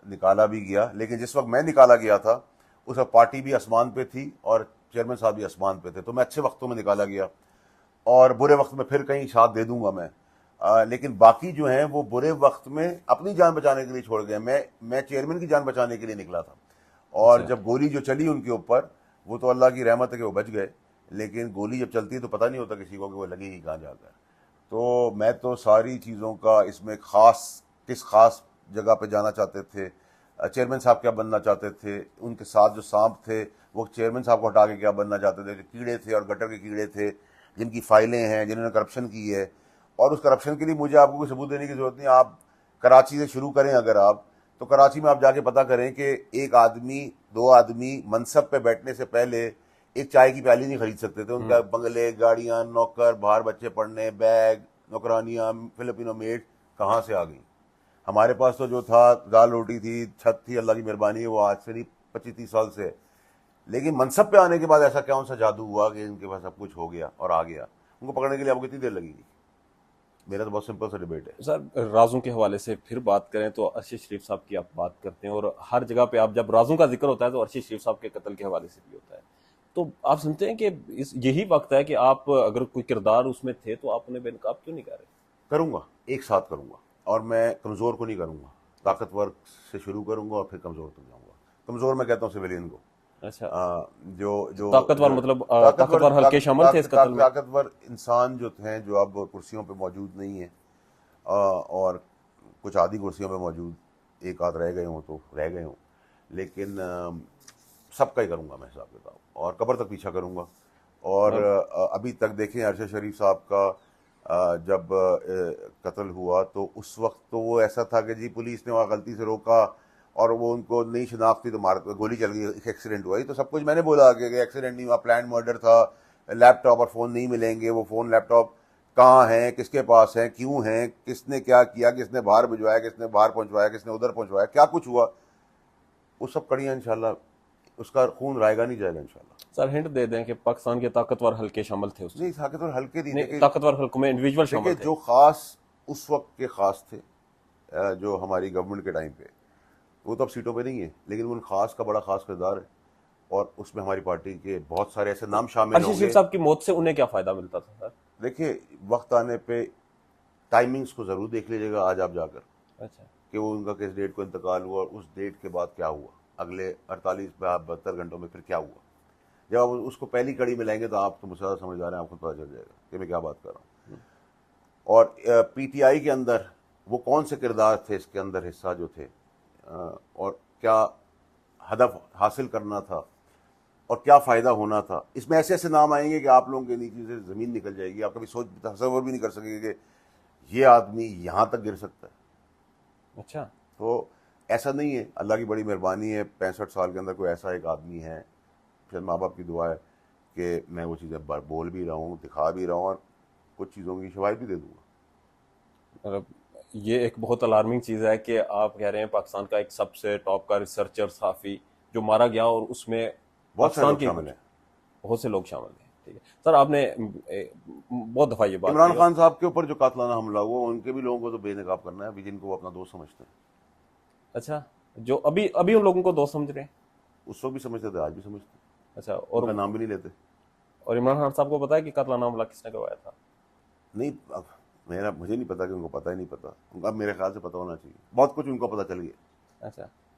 نکالا بھی گیا، لیکن جس وقت میں نکالا گیا تھا اس وقت پارٹی بھی آسمان پہ تھی اور چیئرمین صاحب بھی آسمان پہ تھے، تو میں اچھے وقتوں میں نکالا گیا اور برے وقت میں پھر کہیں ساتھ دے دوں گا میں، لیکن باقی جو ہیں وہ برے وقت میں اپنی جان بچانے کے لیے چھوڑ گئے، میں چیئرمین کی جان بچانے کے لیے نکلا تھا، اور جب گولی جو چلی ان کے اوپر وہ تو اللہ کی رحمت ہے کہ وہ بچ گئے، لیکن گولی جب چلتی ہے تو پتہ نہیں ہوتا کسی کو کہ وہ لگے گی کہاں جا کر. تو میں تو ساری چیزوں کا اس میں کس خاص جگہ پہ جانا چاہتے تھے، چیئرمین صاحب کیا بننا چاہتے تھے، ان کے ساتھ جو سانپ تھے وہ چیئرمین صاحب کو ہٹا کے کیا بننا چاہتے تھے، کیڑے تھے اور گٹر کے کیڑے تھے جن کی فائلیں ہیں، جنہوں نے کرپشن کی ہے. اور اس کرپشن کے لیے مجھے آپ کو کوئی ثبوت دینے کی ضرورت نہیں، آپ کراچی سے شروع کریں اگر آپ تو کراچی میں آپ جا کے پتہ کریں کہ ایک آدمی 2 آدمی منصب پہ بیٹھنے سے پہلے ایک چائے کی پیالی نہیں خرید سکتے تھے. ان کا بنگلے، گاڑیاں، نوکر، باہر بچے پڑھنے، بیگ، نوکرانیاں، فلپینو میڈ کہاں سے آ گئیں. ہمارے پاس تو جو تھا دال روٹی تھی، چھت تھی، اللہ کی مہربانی ہے، وہ آج سے نہیں 25-30 سال سے. لیکن منصب پہ آنے کے بعد ایسا کون سا جادو ہوا کہ ان کے پاس سب کچھ ہو گیا اور آ گیا. ان کو پکڑنے کے لیے آپ کو کتنی دیر لگے گی؟ میرا تو بہت سمپل سا ڈیبیٹ ہے. سر رازوں کے حوالے سے پھر بات کریں تو ارشد شریف صاحب کی آپ بات کرتے ہیں، اور ہر جگہ پہ آپ جب رازوں کا ذکر ہوتا ہے تو ارشد شریف صاحب کے قتل کے حوالے سے بھی ہوتا ہے. تو آپ سمجھتے ہیں کہ یہی وقت ہے کہ آپ اگر کوئی کردار اس میں تھے تو آپ انہیں بے نقاب کیوں نہیں کر رہے؟ کروں گا، ایک ساتھ کروں گا، اور میں کمزور کو نہیں کروں گا، طاقتور سے شروع کروں گا اور پھر کمزور تک جاؤں گا. کمزور میں کہتا ہوں سویلین کو. اچھا، جو طاقتور مطلب طاقتور حلقے شامل تھے اس قتل میں؟ طاقتور انسان جو ہیں جو اب کرسیوں پہ موجود نہیں ہیں، اور کچھ آدھی کرسیوں پہ موجود ایک آدھ رہ گئے ہوں تو رہ گئے ہوں، لیکن سب کا ہی کروں گا میں حساب کتاب، اور قبر تک پیچھا کروں گا. اور ابھی تک دیکھیں ارشد شریف صاحب کا جب قتل ہوا تو اس وقت تو وہ ایسا تھا کہ جی پولیس نے وہاں غلطی سے روکا اور وہ ان کو نہیں شناختی تو گولی چل گئی، ایک ایکسیڈنٹ ہوا. یہ تو سب کچھ میں نے بولا کہ ایکسیڈنٹ نہیں ہوا، پلان مرڈر تھا، لیپ ٹاپ اور فون نہیں ملیں گے، وہ فون لیپ ٹاپ کہاں ہیں، کس کے پاس ہیں، کیوں ہیں، کس نے کیا کیا، کس نے باہر بھجوایا، کس نے باہر پہنچوایا، کس نے ادھر پہنچوایا، کیا کچھ ہوا، وہ سب کڑیاں انشاءاللہ اس کا خون رائے گا نہیں جائے گا انشاءاللہ. سر ہنٹ دے دیں کہ پاکستان کے طاقتور حلقے شامل تھے اس میں؟ نہیں، طاقتور حلقے نہیں، طاقتور حلقوں میں انڈیویجول شامل دیکھیں تھے. جو خاص اس وقت کے خاص تھے جو ہماری گورنمنٹ کے ٹائم پہ، وہ تو اب سیٹوں پہ نہیں ہے، لیکن ان خاص کا بڑا خاص کردار ہے، اور اس میں ہماری پارٹی کے بہت سارے ایسے نام شامل ارشد ہوں شریف گے. صاحب کی موت سے انہیں کیا فائدہ ملتا تھا سر؟ دیکھیے وقت آنے پہ ٹائمنگز کو ضرور دیکھ لیجیے گا آج آپ جا کر اچھا، کہ وہ ان کا کس ڈیٹ کو انتقال ہوا اور اس ڈیٹ کے بعد کیا ہوا، اگلے 48-72 گھنٹوں میں پھر کیا ہوا. جب آپ اس کو پہلی کڑی میں لائیں گے تو آپ تو مسئلہ سمجھ آ رہے ہیں، آپ کو پتہ چل جائے گا کہ میں کیا بات کر رہا ہوں. اور پی ٹی آئی کے اندر وہ کون سے کردار تھے اس کے اندر حصہ جو تھے، اور کیا ہدف حاصل کرنا تھا اور کیا فائدہ ہونا تھا. اس میں ایسے ایسے نام آئیں گے کہ آپ لوگوں کے نیچے سے زمین نکل جائے گی، آپ کبھی سوچ تصور بھی نہیں کر سکیں گے کہ یہ آدمی یہاں تک گر سکتا ہے. اچھا. تو ایسا نہیں ہے، اللہ کی بڑی مہربانی ہے، 65 سال کے اندر کوئی ایسا ایک آدمی ہے، پھر ماں باپ کی دعا ہے کہ میں وہ چیزیں بول بھی رہا ہوں، دکھا بھی رہا ہوں، اور کچھ چیزوں کی شواہد بھی دے دوں گا. مطلب یہ ایک بہت الارمنگ چیز ہے کہ آپ کہہ رہے ہیں پاکستان کا ایک سب سے ٹاپ کا ریسرچر صحافی جو مارا گیا، اور اس میں بہت سارے پاکستان لوگ کے شامل ہیں. بہت سے لوگ شامل ہیں. ٹھیک ہے سر، آپ نے بہت دفعہ یہ بات عمران کی. خان صاحب کے اوپر جو قاتلانہ حملہ ہوا ان کے بھی لوگوں کو تو بے نقاب کرنا ہے ابھی، جن کو وہ اپنا دوست سمجھتے ہیں. اچھا، جو ابھی ان لوگوں کو دوست سمجھ رہے ہیں؟ اس وقت بھی سمجھتے تھے، آج بھی سمجھتے ہیں، اچھا. ان کا نام بھی نہیں لیتے. اور عمران خان صاحب کو پتا ہے کہ قاتلانہ حملہ کس نے کروایا تھا؟ نہیں، اب مجھے نہیں پتا کہ ان کو پتا ہی نہیں پتا، اب میرے خیال سے پتا ہونا چاہیے، بہت کچھ ان کو پتا چل گیا. اچھا.